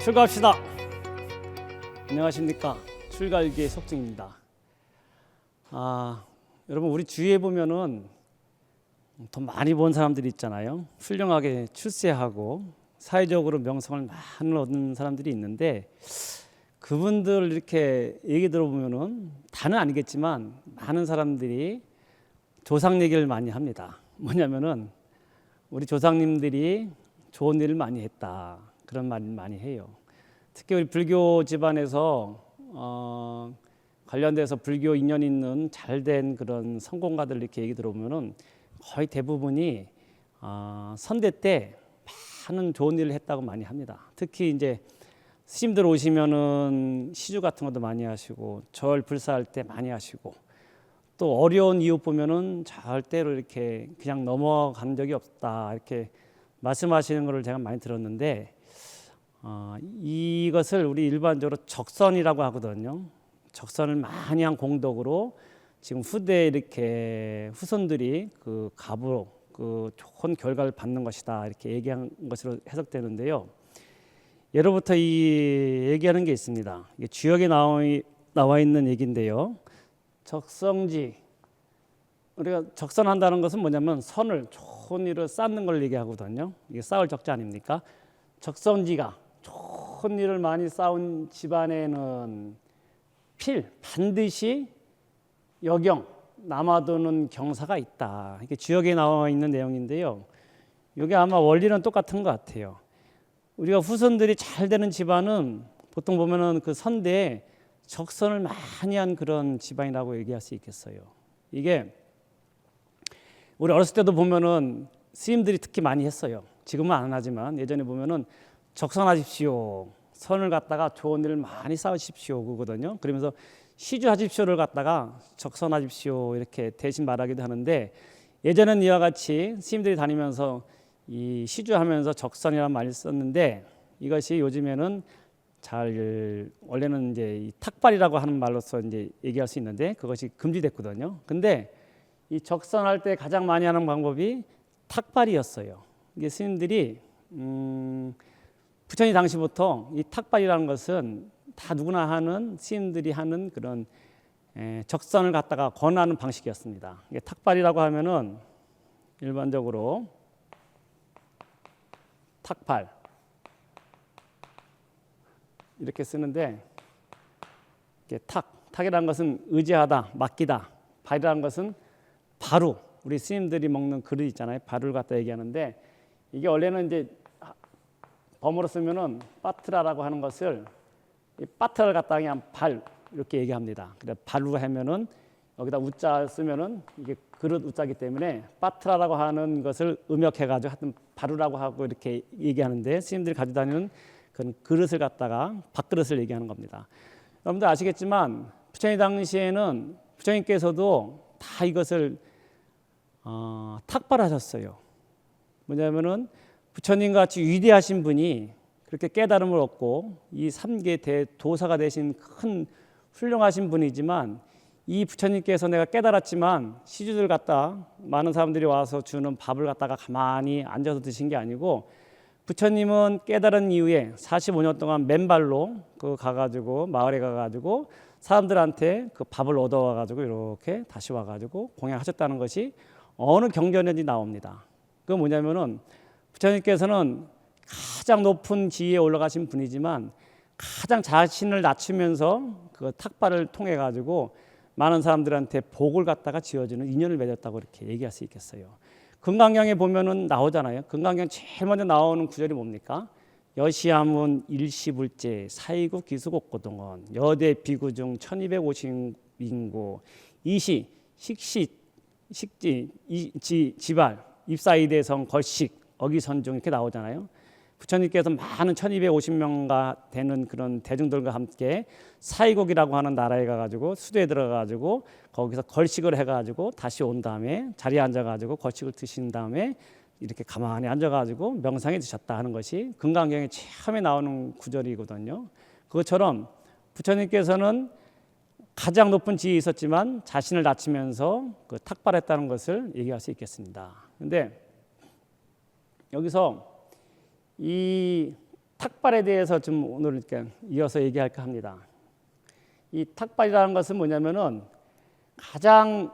출가합시다. 안녕하십니까. 출가일기의 석중입니다. 여러분 우리 주위에 보면은 돈 많이 번 사람들이 있잖아요. 훌륭하게 출세하고 사회적으로 명성을 많이 얻은 사람들이 있는데 그분들 이렇게 얘기 들어보면은 다는 아니겠지만 많은 사람들이 조상 얘기를 많이 합니다. 뭐냐면은 우리 조상님들이 좋은 일을 많이 했다, 그런 말을 많이 해요. 특히 우리 불교 집안에서 관련돼서 불교 인연 있는 잘된 그런 성공가들 이렇게 얘기 들어보면은 거의 대부분이 선대 때 많은 좋은 일을 했다고 많이 합니다. 특히 이제 스님들 오시면은 시주 같은 것도 많이 하시고 절 불사할 때 많이 하시고 또 어려운 이웃 보면은 절대로 이렇게 그냥 넘어간 적이 없다 이렇게 말씀하시는 것을 제가 많이 들었는데 이것을 우리 일반적으로 적선이라고 하거든요. 적선을 많이 한 공덕으로 지금 후대에 이렇게 후손들이 그 갑으로 그 좋은 결과를 받는 것이다 이렇게 얘기한 것으로 해석되는데요. 예로부터 이 얘기하는 게 있습니다. 이게 주역에 나와 있는 얘기인데요. 적성지, 우리가 적선한다는 것은 뭐냐면 선을 좋은 일을 쌓는 걸 얘기하거든요. 이게 쌓을 적자 아닙니까? 적성지가 좋은 일을 많이 쌓은 집안에는 반드시 여경 남아도는 경사가 있다. 이게 주역에 나와 있는 내용인데요. 이게 아마 원리는 똑같은 것 같아요. 우리가 후손들이 잘 되는 집안은 보통 보면은 그 선대에 적선을 많이 한 그런 집안이라고 얘기할 수 있겠어요. 이게 우리 어렸을 때도 보면은 스님들이 특히 많이 했어요. 지금은 안 하지만 예전에 보면은 적선하십시오. 선을 갖다가 좋은 일을 많이 쌓으십시오. 그거거든요. 그러면서 시주하십시오를 갖다가 적선하십시오 이렇게 대신 말하기도 하는데 예전엔 이와 같이 스님들이 다니면서 이 시주하면서 적선이라는 말을 썼는데 이것이 요즘에는 원래는 이제 이 탁발이라고 하는 말로서 이제 얘기할 수 있는데 그것이 금지됐거든요. 근데 이 적선할 때 가장 많이 하는 방법이 탁발이었어요. 이게 스님들이 부처님 당시부터 이 탁발이라는 것은 다 누구나 하는 스님들이 하는 그런 적선을 갖다가 권하는 방식이었습니다. 이게 탁발이라고 하면은 일반적으로 탁발 이렇게 쓰는데 이게 탁이라는 것은 의지하다, 맡기다. 발이라는 것은 바루. 우리 스님들이 먹는 그릇 있잖아요. 바루를 갖다 얘기하는데 이게 원래는 이제 범어로 쓰면은 빠트라라고 하는 것을 이 빠트라를 갖다가 그냥 발 이렇게 얘기합니다. 그래 발루 하면은 여기다 우자 쓰면은 이게 그릇 우자기 때문에 빠트라라고 하는 것을 음역해가지고 하여튼 바루라고 하고 이렇게 얘기하는데 스님들이 가지고 다니는 그런 그릇을 갖다가 밥그릇을 얘기하는 겁니다. 여러분들 아시겠지만 부처님 당시에는 부처님께서도 다 이것을 탁발하셨어요. 뭐냐면은 부처님 같이 위대하신 분이 그렇게 깨달음을 얻고 이 3계 대도사가 되신 큰 훌륭하신 분이지만 이 부처님께서 내가 깨달았지만 시주들 갖다 많은 사람들이 와서 주는 밥을 갖다가 가만히 앉아서 드신 게 아니고 부처님은 깨달은 이후에 45년 동안 맨발로 가가지고 마을에 가가지고 사람들한테 그 밥을 얻어와가지고 이렇게 다시 와가지고 공양하셨다는 것이 어느 경전에든지 나옵니다. 그 뭐냐면은 부처님께서는 가장 높은 지위에 올라가신 분이지만 가장 자신을 낮추면서 그 탁발을 통해 가지고 많은 사람들한테 복을 갖다가 지어주는 인연을 맺었다고 이렇게 얘기할 수 있겠어요. 금강경에 보면은 나오잖아요. 금강경 제일 먼저 나오는 구절이 뭡니까? 여시아문 일시불제 사이국 기수곡고동원 여대 비구 중 1250인고 이시 식시 식지 지발 입사이대성 걸식 어기선중 이렇게 나오잖아요. 부처님께서 많은 1250명가 되는 그런 대중들과 함께 사이국이라고 하는 나라에 가가지고 수도에 들어가가지고 거기서 걸식을 해가지고 다시 온 다음에 자리에 앉아가지고 걸식을 드신 다음에 이렇게 가만히 앉아가지고 명상에 드셨다 하는 것이 금강경에 처음에 나오는 구절이거든요. 그것처럼 부처님께서는 가장 높은 지위에 있었지만 자신을 낮추면서 그 탁발했다는 것을 얘기할 수 있겠습니다. 그런데 여기서 이 탁발에 대해서 좀 오늘 이렇게 이어서 얘기할까 합니다. 이 탁발이라는 것은 뭐냐면은 가장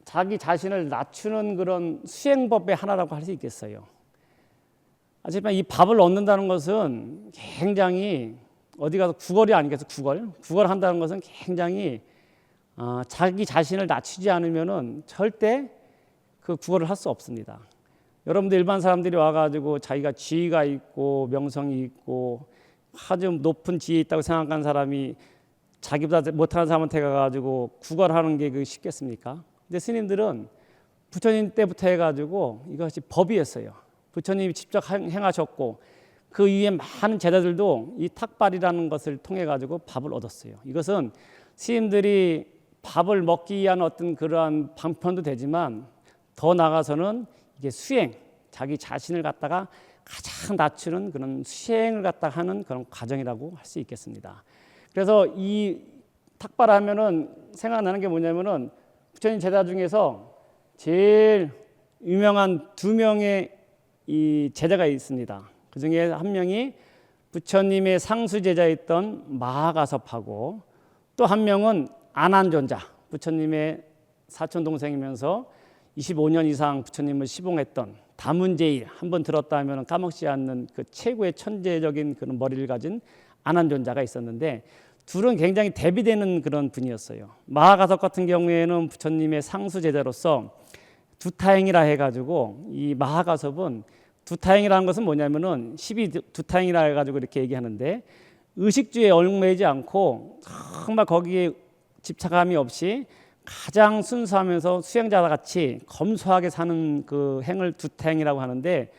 자기 자신을 낮추는 그런 수행법의 하나라고 할 수 있겠어요. 하지만 이 밥을 얻는다는 것은 굉장히 어디 가서 구걸이 아니겠어요? 구걸 한다는 것은 굉장히 자기 자신을 낮추지 않으면은 절대 그 구걸을 할 수 없습니다. 여러분들 일반 사람들이 와가지고 자기가 지위가 있고 명성이 있고 아주 높은 지위에 있다고 생각하는 사람이 자기보다 못하는 사람한테 가가지고 구걸하는 게 쉽겠습니까? 근데 스님들은 부처님 때부터 해가지고 이것이 법이었어요. 부처님이 직접 행하셨고 그 이후에 많은 제자들도 이 탁발이라는 것을 통해 가지고 밥을 얻었어요. 이것은 스님들이 밥을 먹기 위한 어떤 그러한 방편도 되지만 더 나아가서는 이게 수행, 자기 자신을 갖다가 가장 낮추는 그런 수행을 갖다가 하는 그런 과정이라고 할 수 있겠습니다. 그래서 이 탁발하면은 생각나는 게 뭐냐면은 부처님 제자 중에서 제일 유명한 2명의 이 제자가 있습니다. 그 중에 한 명이 부처님의 상수 제자였던 마하가섭하고 또 한 명은 아난존자, 부처님의 사촌 동생이면서 25년 이상 부처님을 시봉했던 다문제일, 한번 들었다 하면 까먹지 않는 그 최고의 천재적인 그런 머리를 가진 아난존자가 있었는데 둘은 굉장히 대비되는 그런 분이었어요. 마하가섭 같은 경우에는 부처님의 상수 제자로서 두타행이라 해가지고 이 마하가섭은 두타행이라는 것은 뭐냐면은 12두타행이라 해가지고 이렇게 얘기하는데 의식주에 얽매이지 않고 정말 거기에 집착함이 없이 가장 순수하면서 수행자 같이 검소하게 사는 그 행을 두타행이라고 하는데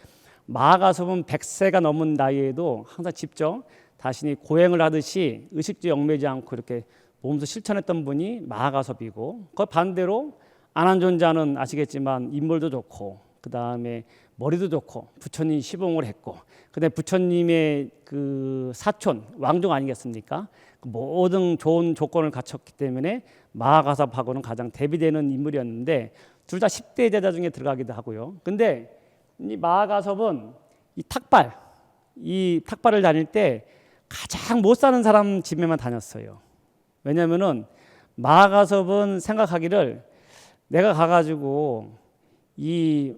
마하가섭은 100세가 넘은 나이에도 항상 직접 자신이 고행을 하듯이 의식주에 얽매이지 않고 이렇게 몸소 실천했던 분이 마하가섭이고 그 반대로 아난존자는 아시겠지만 인물도 좋고 그 다음에 머리도 좋고 부처님 시봉을 했고 그다음에 부처님의 그 사촌 왕종 아니겠습니까? 그 모든 좋은 조건을 갖췄기 때문에 마하가섭하고는 가장 대비되는 인물이었는데 둘 다 10대 제자 중에 들어가기도 하고요. 근데 이 마하가섭은 이 탁발을 다닐 때 가장 못 사는 사람 집에만 다녔어요. 왜냐면은 마하가섭은 생각하기를 내가 가가지고 이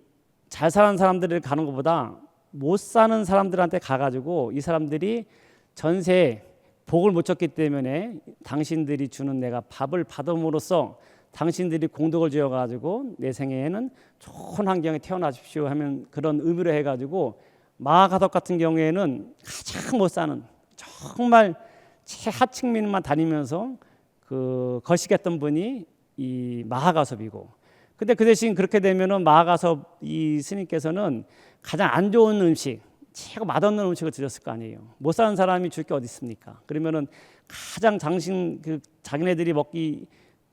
잘 사는 사람들을 가는 것보다 못 사는 사람들한테 가가지고 이 사람들이 전세에 복을 못 줬기 때문에 당신들이 주는 내가 밥을 받음으로써 당신들이 공덕을 지어가지고 내 생애에는 좋은 환경에 태어나십시오 하면 그런 의미로 해가지고 마하가섭 같은 경우에는 가장 못 사는 정말 최하층민만 다니면서 그 거식했던 분이 이 마하가섭이고 근데 그 대신 그렇게 되면은 마하가섭 이 스님께서는 가장 안 좋은 음식, 최고 맛없는 음식을 드렸을 거 아니에요. 못 사는 사람이 줄 게 어디 있습니까? 그러면은 가장 자기네들이 먹기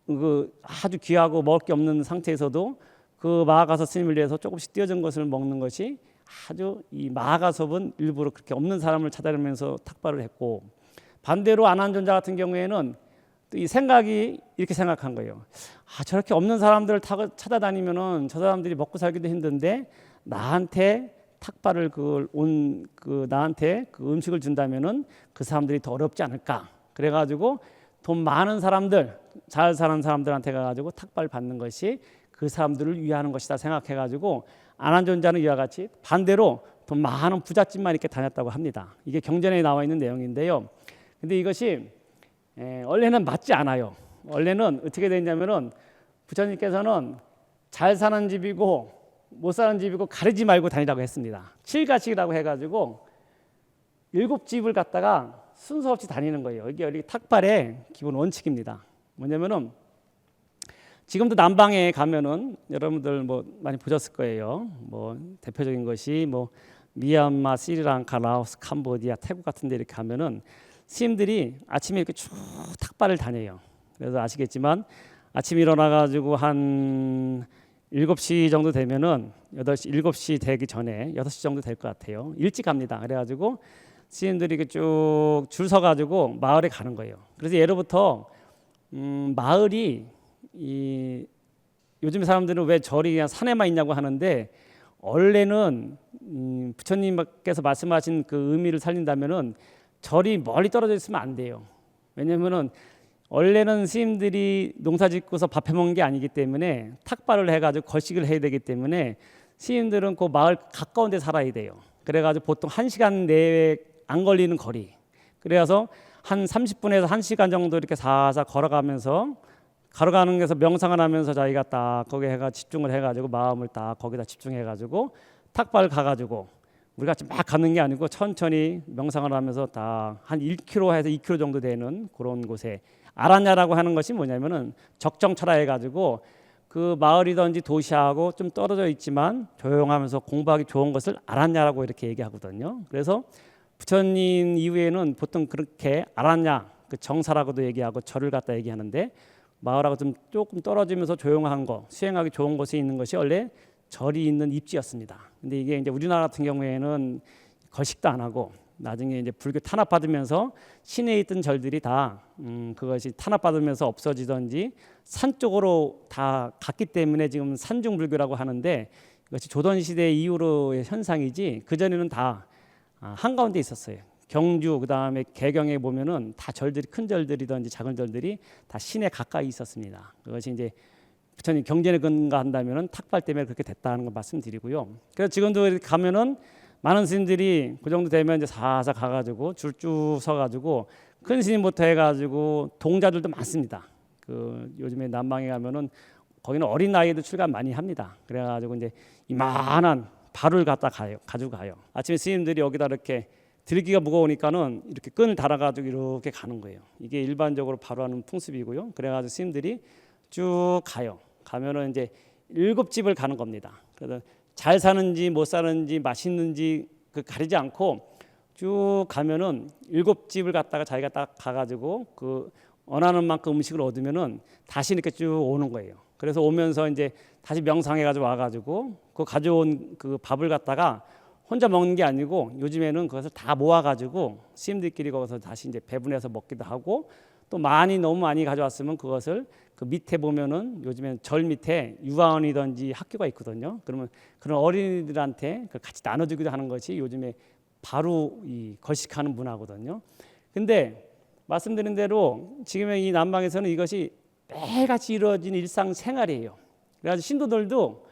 그 아주 귀하고 먹을 게 없는 상태에서도 그 마하가섭 스님을 위해서 조금씩 띄어준 것을 먹는 것이 아주 이 마하가섭은 일부러 그렇게 없는 사람을 찾아내면서 탁발을 했고 반대로 아난존자 같은 경우에는 또 이 생각이 이렇게 생각한 거예요. 저렇게 없는 사람들을 찾아다니면은 저 사람들이 먹고 살기도 힘든데 나한테 탁발을 나한테 그 음식을 준다면은 그 사람들이 더 어렵지 않을까. 그래가지고 돈 많은 사람들, 잘 사는 사람들한테 가가지고 탁발 받는 것이 그 사람들을 위하는 것이다 생각해가지고 아난존자는 이와 같이 반대로 돈 많은 부잣집만 이렇게 다녔다고 합니다. 이게 경전에 나와 있는 내용인데요. 근데 이것이 원래는 맞지 않아요. 원래는 어떻게 되냐면은 부처님께서는 잘 사는 집이고 못 사는 집이고 가리지 말고 다니라고 했습니다. 칠가식이라고 해가지고 7집을 갖다가 순서 없이 다니는 거예요. 이게 탁발의 기본 원칙입니다. 뭐냐면은 지금도 남방에 가면은 여러분들 뭐 많이 보셨을 거예요. 뭐 대표적인 것이 뭐 미얀마, 스리랑카, 라오스, 캄보디아, 태국 같은 데 이렇게 가면은 스님들이 아침에 이렇게 쭉 탁발을 다녀요. 그래서 아시겠지만 아침에 일어나가지고 한 7시 정도 되면은 7시 되기 전에 6시 정도 될 것 같아요. 일찍 갑니다. 그래가지고 스님들이 이렇게 쭉 줄 서가지고 마을에 가는 거예요. 그래서 예로부터 마을이 요즘 사람들은 왜 절이 그냥 산에만 있냐고 하는데 원래는 부처님께서 말씀하신 그 의미를 살린다면은 절이 멀리 떨어져 있으면 안 돼요. 왜냐면은 원래는 스님들이 농사 짓고서 밥 해먹는 게 아니기 때문에 탁발을 해가지고 걸식을 해야 되기 때문에 스님들은 그 마을 가까운 데 살아야 돼요. 그래가지고 보통 1시간 내에 안 걸리는 거리. 그래서 한 30분에서 1시간 정도 이렇게 사사 걸어가면서 데서 명상을 하면서 자기가 딱 거기 해가 집중을 해가지고 마음을 딱 거기다 집중해가지고 탁발 가가지고 우리 같이 막 가는 게 아니고 천천히 명상을 하면서 딱 한 1km에서 2km 정도 되는 그런 곳에 아라냐라고 하는 것이 뭐냐면은 적정철화해가지고 그 마을이든지 도시하고 좀 떨어져 있지만 조용하면서 공부하기 좋은 것을 아라냐라고 이렇게 얘기하거든요. 그래서 부처님 이후에는 보통 그렇게 아라냐 그 정사라고도 얘기하고 절을 갖다 얘기하는데 마을하고 좀 조금 떨어지면서 조용한 거 수행하기 좋은 곳에 있는 것이 원래 절이 있는 입지였습니다. 근데 이게 이제 우리나라 같은 경우에는 걸식도 안 하고 나중에 이제 불교 탄압받으면서 시내에 있던 절들이 다 그것이 탄압받으면서 없어지든지 산 쪽으로 다 갔기 때문에 지금 산중불교라고 하는데 이것이 조선시대 이후로의 현상이지 그전에는 다 한가운데 있었어요. 경주 그다음에 개경에 보면은 다 절들이 큰 절들이든지 작은 절들이 다 시내 가까이 있었습니다. 그것이 이제 부처님 경전에 근거한다면은 탁발 때문에 그렇게 됐다는 걸 말씀드리고요. 그래서 지금도 가면은 많은 스님들이 그 정도 되면 이제 사사 가가지고 줄 쭉 서가지고 큰 스님부터 해가지고 동자들도 많습니다. 그 요즘에 남방에 가면은 거기는 어린 나이에도 출가 많이 합니다. 그래가지고 이제 이만한 발을 갖다 가지고 가요. 아침에 스님들이 여기다 이렇게 들기가 무거우니까는 이렇게 끈을 달아가지고 이렇게 가는 거예요. 이게 일반적으로 바로 하는 풍습이고요. 그래가지고 스님들이 쭉 가요. 가면은 이제 7집을 가는 겁니다. 그래서 잘 사는지 못 사는지 맛있는지 그 가리지 않고 쭉 가면은 7집을 갔다가 자기가 딱 가가지고 그 원하는 만큼 음식을 얻으면은 다시 이렇게 쭉 오는 거예요. 그래서 오면서 이제 다시 명상해가지고 와가지고 그 가져온 그 밥을 갖다가 혼자 먹는 게 아니고 요즘에는 그것을 다 모아가지고 스님들끼리 거기서 다시 이제 배분해서 먹기도 하고 또 너무 많이 가져왔으면 그것을 그 밑에 보면은 요즘에는 절 밑에 유아원이든지 학교가 있거든요. 그러면 그런 어린이들한테 같이 나눠주기도 하는 것이 요즘에 바로 이 걸식하는 문화거든요. 근데 말씀드린 대로 지금의 이 남방에서는 이것이 매일같이 이루어진 일상생활이에요. 그래서 신도들도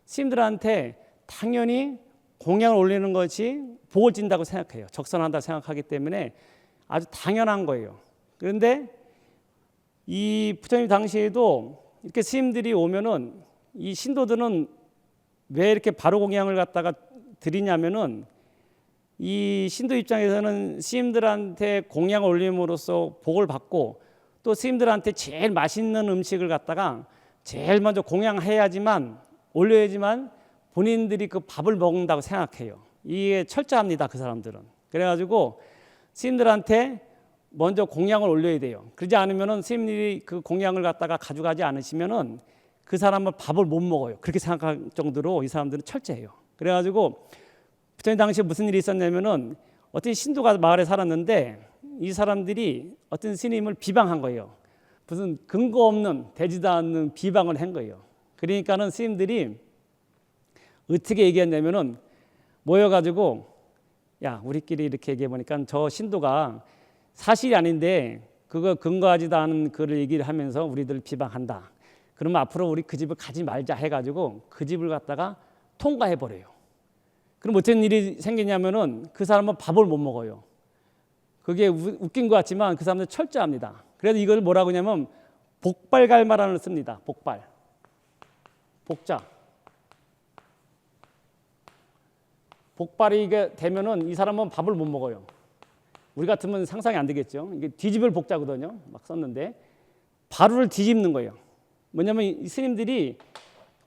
스님들한테 당연히 공양을 올리는 것이 복을 준다고 생각해요. 적선한다고 생각하기 때문에 아주 당연한 거예요. 그런데 이 부처님 당시에도 이렇게 스님들이 오면은 이 신도들은 왜 이렇게 바로 공양을 갖다가 드리냐면은 이 신도 입장에서는 스님들한테 공양을 올림으로써 복을 받고 또 스님들한테 제일 맛있는 음식을 갖다가 제일 먼저 공양해야지만 올려야지만 본인들이 그 밥을 먹는다고 생각해요. 이게 철저합니다. 그 사람들은. 그래가지고 스님들한테 먼저 공양을 올려야 돼요. 그러지 않으면은 스님들이 그 공양을 갖다가 가져가지 않으시면은 그 사람은 밥을 못 먹어요. 그렇게 생각할 정도로 이 사람들은 철저해요. 그래가지고 부처님 당시에 무슨 일이 있었냐면은 어떤 신도가 마을에 살았는데 이 사람들이 어떤 스님을 비방한 거예요. 무슨 근거 없는 되지도 않는 비방을 한 거예요. 그러니까는 스님들이 어떻게 얘기했냐면은 모여가지고 야 우리끼리 이렇게 얘기해 보니까 저 신도가 사실이 아닌데 그거 근거하지도 않은 그를 얘기를 하면서 우리들 비방한다. 그러면 앞으로 우리 그 집을 가지 말자 해가지고 그 집을 갖다가 통과해 버려요. 그럼 어떤 일이 생기냐면은 그 사람은 밥을 못 먹어요. 그게 웃긴 것 같지만 그 사람들 철저합니다. 그래서 이걸 뭐라고 하냐면 복발갈마란을 씁니다. 복발, 복자. 복발이 이게 되면은 이 사람은 밥을 못 먹어요. 우리 같으면 상상이 안 되겠죠. 이게 뒤집을 복자거든요. 막 썼는데 바루를 뒤집는 거예요. 뭐냐면 이 스님들이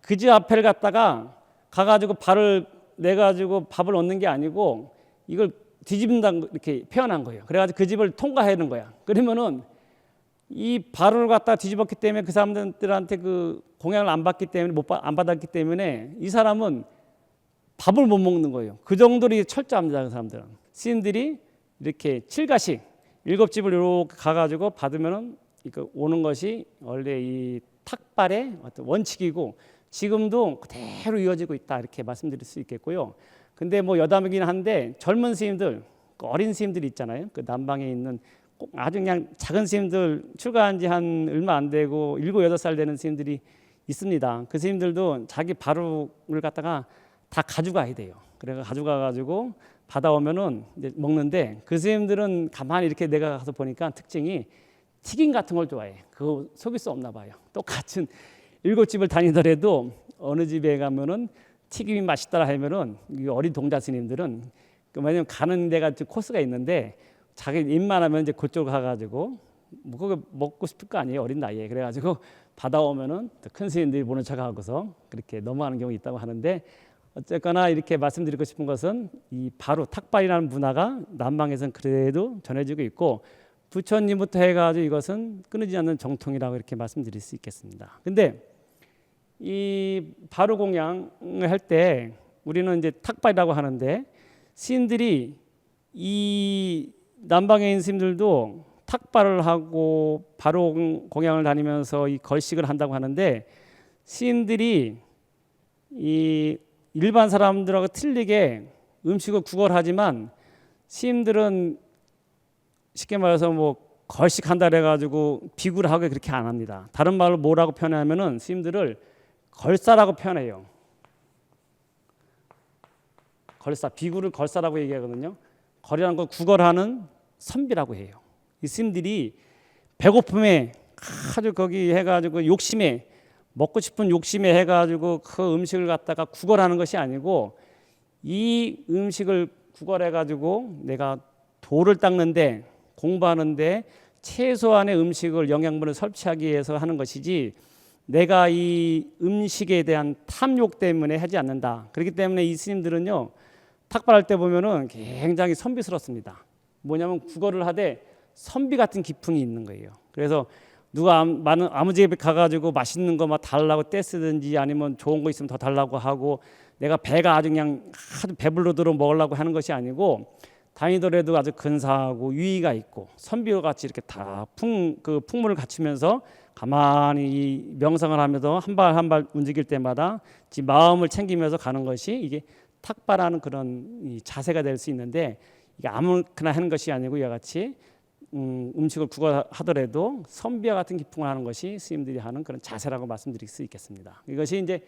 그 집 앞에를 갔다가 가가지고 발을 내가지고 밥을 얻는 게 아니고 이걸 뒤집는다 이렇게 표현한 거예요. 그래가지고 그 집을 통과하는 거야. 그러면은 이 바루를 갖다 뒤집었기 때문에 그 사람들한테 그 공양을 안 받기 때문에 안 받았기 때문에 이 사람은 밥을 못 먹는 거예요. 그 정도로 철저합니다. 그 사람들은. 스님들이 이렇게 7가씩 7집을 이렇게 가가지고 받으면은 오는 것이 원래 이 탁발의 어떤 원칙이고 지금도 그대로 이어지고 있다 이렇게 말씀드릴 수 있겠고요. 근데 뭐 여담이긴 한데 젊은 스님들, 어린 스님들 있잖아요. 그 남방에 있는 꼭 아주 그냥 작은 스님들 출가한 지 한 얼마 안 되고 7, 8살 되는 스님들이 있습니다. 그 스님들도 자기 바루를 갖다가 다 가져가야 돼요. 그래서 가져가가지고 받아오면은 이제 먹는데 그 스님들은 가만히 이렇게 내가 가서 보니까 특징이 튀김 같은 걸 좋아해. 그거 속일 수 없나 봐요. 똑같은 7집을 다니더라도 어느 집에 가면은 튀김이 맛있더라 하면은 어린 동자 스님들은 왜냐면 가는 데가 코스가 있는데 자기 입만 하면 이제 그쪽 가가지고 뭐 그거 먹고 싶을 거 아니에요. 어린 나이에. 그래가지고 받아오면은 큰 스님들이 모른 척하고서 그렇게 넘어가는 경우 있다고 하는데 어쨌거나 이렇게 말씀드리고 싶은 것은 이 바로 탁발이라는 문화가 남방에서는 그래도 전해지고 있고 부처님부터 해가지고 이것은 끊이지 않는 정통이라고 이렇게 말씀드릴 수 있겠습니다. 근데 이 바로 공양을 할 때 우리는 이제 탁발이라고 하는데 스님들이 이 남방에 있는 스님들도 탁발을 하고 바로 공양을 다니면서 이 걸식을 한다고 하는데 스님들이 이 일반 사람들하고 틀리게 음식을 구걸하지만 스님들은 쉽게 말해서 뭐 걸식한다 그래가지고 비구를 하고 그렇게 안 합니다. 다른 말로 뭐라고 표현하면은 스님들을 걸사라고 표현해요. 걸사, 비구를 걸사라고 얘기하거든요. 거리라는 걸 구걸하는 선비라고 해요. 이 스님들이 배고픔에 아주 거기 해가지고 욕심에 먹고 싶은 욕심에 해가지고 그 음식을 갖다가 구걸하는 것이 아니고 이 음식을 구걸해가지고 내가 도를 닦는데 공부하는데 최소한의 음식을 영양분을 섭취하기 위해서 하는 것이지 내가 이 음식에 대한 탐욕 때문에 하지 않는다. 그렇기 때문에 이 스님들은요 탁발할 때 보면은 굉장히 선비스럽습니다. 뭐냐면 구걸을 하되 선비 같은 기풍이 있는 거예요. 그래서 누가 아무 집에 가가지고 맛있는 거 막 달라고 떼쓰든지 아니면 좋은 거 있으면 더 달라고 하고 내가 배가 아주 그냥 아주 배불러도록 먹으려고 하는 것이 아니고 다니더라도 아주 근사하고 유의가 있고 선비와 같이 이렇게 다 풍물을 갖추면서 가만히 이 명상을 하면서 한 발 한 발 움직일 때마다 지 마음을 챙기면서 가는 것이 이게 탁발하는 그런 이 자세가 될 수 있는데 이게 아무나 하는 것이 아니고 이와 같이 음식을 구걸하더라도 선비와 같은 기풍을 하는 것이 스님들이 하는 그런 자세라고 말씀드릴 수 있겠습니다. 이것이 이제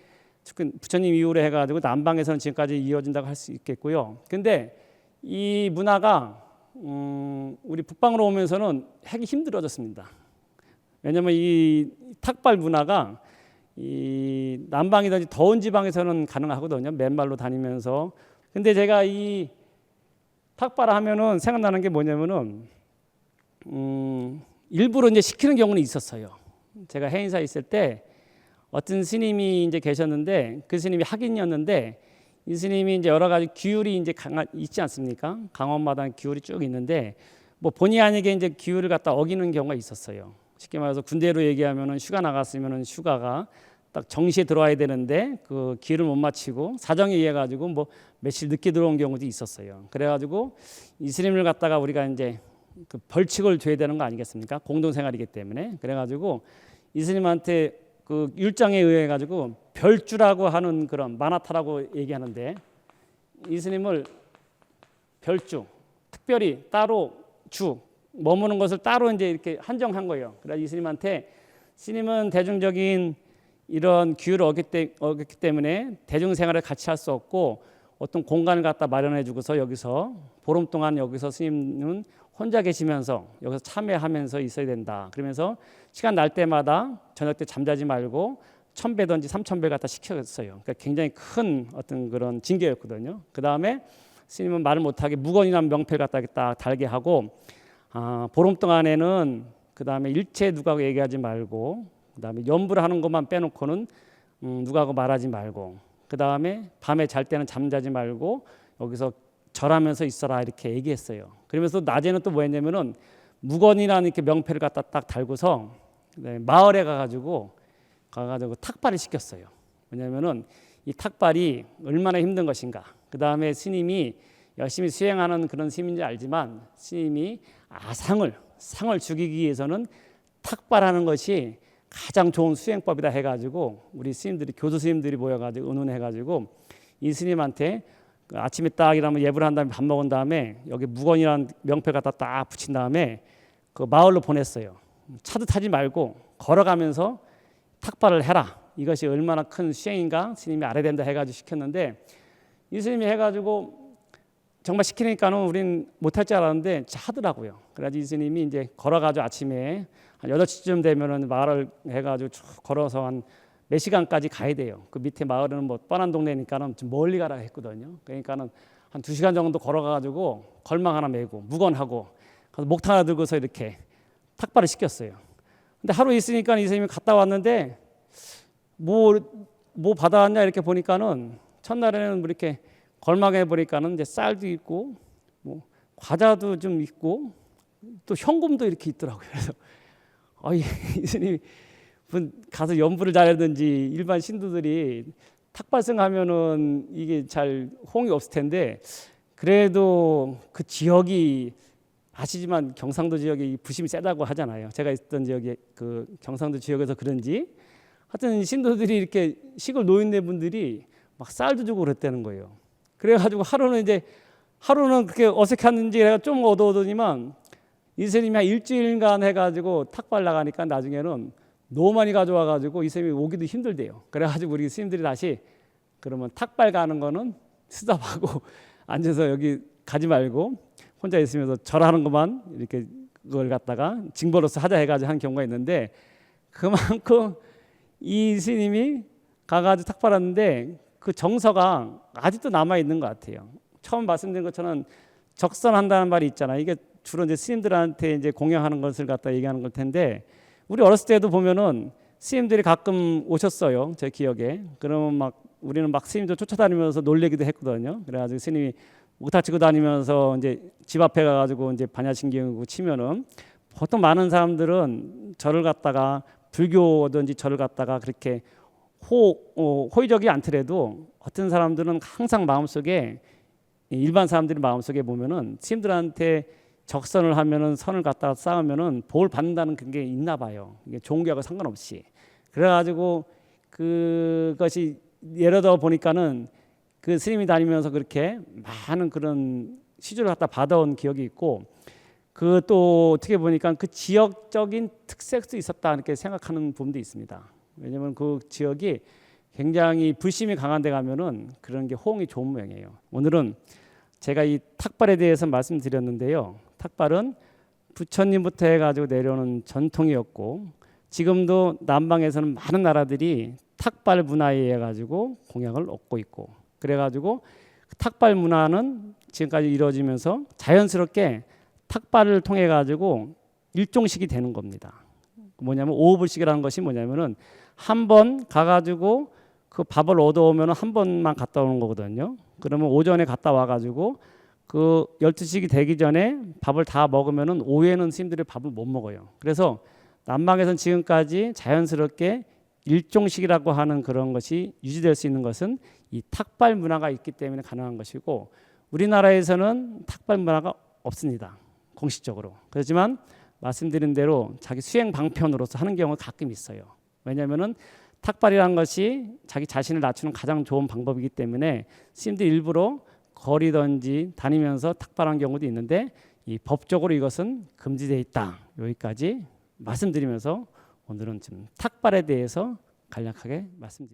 부처님 이후로 해가지고 남방에서는 지금까지 이어진다고 할 수 있겠고요. 근데 이 문화가 우리 북방으로 오면서는 하기 힘들어졌습니다. 왜냐하면 이 탁발 문화가 이 남방이든지 더운 지방에서는 가능하거든요. 맨발로 다니면서. 근데 제가 이 탁발을 하면은 생각나는 게 뭐냐면은 일부러 이제 시키는 경우는 있었어요. 제가 해인사에 있을 때 어떤 스님이 이제 계셨는데 그 스님이 학인이었는데 이 스님이 이제 여러 가지 규율이 이제 있지 않습니까? 강원마다 규율이 쭉 있는데 뭐 본의 아니게 이제 규율을 갖다 어기는 경우가 있었어요. 쉽게 말해서 군대로 얘기하면은 휴가 나갔으면은 휴가가 딱 정시에 들어와야 되는데 그 기회를 못 마치고 사정에 의해 가지고 뭐 며칠 늦게 들어온 경우도 있었어요. 그래가지고 이 스님을 갖다가 우리가 이제 그 벌칙을 줘야 되는 거 아니겠습니까? 공동생활이기 때문에. 그래가지고 이 스님한테 그 율장에 의해 가지고 별주라고 하는 그런 마나타라고 얘기하는데 이 스님을 별주 특별히 따로 주 머무는 것을 따로 이제 이렇게 한정한 거예요. 그래서 이 스님한테 스님은 대중적인 이런 규율을 어겼기 때문에 대중생활을 같이 할 수 없고 어떤 공간을 갖다 마련해 주고서 여기서 보름 동안 여기서 스님은 혼자 계시면서 여기서 참회하면서 있어야 된다. 그러면서 시간 날 때마다 저녁 때 잠자지 말고 1000배든지 3000배 갖다 시켰어요. 그러니까 굉장히 큰 어떤 그런 징계였거든요. 그 다음에 스님은 말을 못하게 무건이라는 명패를 갖다 딱 달게 하고 보름 동안에는 그 다음에 일체 누구하고 얘기하지 말고 그 다음에 연부를 하는 것만 빼놓고는 누구하고 말하지 말고 그 다음에 밤에 잘 때는 잠자지 말고 여기서 절하면서 있어라 이렇게 얘기했어요. 그러면서 낮에는 또 뭐했냐면은 무건이라는 이렇게 명패를 갖다 딱 달고서 마을에 가가지고 탁발을 시켰어요. 왜냐하면은 이 탁발이 얼마나 힘든 것인가. 그 다음에 스님이 열심히 수행하는 그런 스님인지 알지만 스님이 상을 죽이기 위해서는 탁발하는 것이 가장 좋은 수행법이다 해가지고 우리 스님들이 교수 스님들이 모여가지고 의논해가지고 이 스님한테 그 아침에 딱 일하면 예불을 한 다음에 밥 먹은 다음에 여기 무건이라는 명패 갖다 딱 붙인 다음에 그 마을로 보냈어요. 차도 타지 말고 걸어가면서 탁발을 해라. 이것이 얼마나 큰 수행인가 스님이 알아야 된다 해가지고 시켰는데 이 스님이 해가지고 정말 시키니까는 우린 못할 줄 알았는데 하더라고요. 그래가지고 이 스님이 이제 걸어가지고 아침에 한 8시쯤 되면은 마을을 해가지고 쭉 걸어서 한 몇 시간까지 가야 돼요. 그 밑에 마을은 뭐 뻔한 동네니까는 좀 멀리 가라 했거든요. 그러니까는 한 2시간 정도 걸어가가지고 걸망 하나 메고 무건하고 그래서 목타 하나 들고서 이렇게 탁발을 시켰어요. 근데 하루 있으니까 이 스님이 갔다 왔는데 뭐 받아왔냐 이렇게 보니까는 첫날에는 뭐 이렇게 걸망해 보니까는 이제 쌀도 있고 뭐 과자도 좀 있고 또 현금도 이렇게 있더라고요. 그래서 이 스님이 가서 연부를 잘하든지 일반 신도들이 탁발승하면은 이게 잘 호응이 없을 텐데 그래도 그 지역이 아시지만 경상도 지역이 부심이 세다고 하잖아요. 제가 있던 지역이 그 경상도 지역에서 그런지 하여튼 신도들이 이렇게 시골 노인네 분들이 막 쌀도 주고 그랬다는 거예요. 그래가지고 하루는 그렇게 어색했는지 내가 좀 얻어오더니만 이 스님이 한 일주일간 해가지고 탁발 나가니까 나중에는 너무 많이 가져와가지고 이 스님이 오기도 힘들대요. 그래가지고 우리 스님들이 다시 그러면 탁발 가는 거는 수답하고 앉아서 여기 가지 말고 혼자 있으면서 절하는 것만 이렇게 그걸 갖다가 징벌로서 하자 해가지고 한 경우가 있는데 그만큼 이 스님이 가가지고 탁발하는데 그 정서가 아직도 남아 있는 것 같아요. 처음 말씀드린 것처럼 적선한다는 말이 있잖아요. 이게 주로 이제 스님들한테 이제 공양하는 것을 갖다 얘기하는 걸 텐데 우리 어렸을 때도 보면은 스님들이 가끔 오셨어요. 제 기억에. 그러면 우리는 스님들 쫓아다니면서 놀래기도 했거든요. 그래가지고 스님이 목타 치고 다니면서 이제 집 앞에 가가지고 이제 반야신경 치면은 보통 많은 사람들은 절을 갖다가 불교든지 절을 갖다가 그렇게 호의적이 않더라도 어떤 사람들은 항상 마음속에 일반 사람들이 마음속에 보면은 스님들한테 적선을 하면은 선을 갖다가 쌓으면은 복을 받는다는 그게 있나 봐요. 이게 종교하고 상관없이. 그래가지고 그것이 예를 들어 보니까는 그 스님이 다니면서 그렇게 많은 그런 시주를 갖다 받아온 기억이 있고 그 또 어떻게 보니까 그 지역적인 특색도 있었다 이렇게 생각하는 부분도 있습니다. 왜냐하면 그 지역이 굉장히 불심이 강한 데 가면은 그런 게 호응이 좋은 모양이에요. 오늘은 제가 이 탁발에 대해서 말씀드렸는데요. 탁발은 부처님부터 해가지고 내려오는 전통이었고 지금도 남방에서는 많은 나라들이 탁발 문화에 의해 가지고 공양을 얻고 있고 그래가지고 탁발 문화는 지금까지 이루어지면서 자연스럽게 탁발을 통해 가지고 일종식이 되는 겁니다. 뭐냐면 오불식이라는 것이 뭐냐면은 한 번 가가지고 그 밥을 얻어오면 한 번만 갔다 오는 거거든요. 그러면 오전에 갔다 와가지고 그 12시기 되기 전에 밥을 다 먹으면은 오후에는 스님들이 밥을 못 먹어요. 그래서 남방에서는 지금까지 자연스럽게 일종식이라고 하는 그런 것이 유지될 수 있는 것은 이 탁발 문화가 있기 때문에 가능한 것이고 우리나라에서는 탁발 문화가 없습니다. 공식적으로. 그렇지만 말씀드린 대로 자기 수행 방편으로서 하는 경우가 가끔 있어요. 왜냐하면은 탁발이라는 것이 자기 자신을 낮추는 가장 좋은 방법이기 때문에 스님들이 일부러 거리든지 다니면서 탁발한 경우도 있는데 이 법적으로 이것은 금지되어 있다. 여기까지 말씀드리면서 오늘은 좀 탁발에 대해서 간략하게 말씀드렸습니다.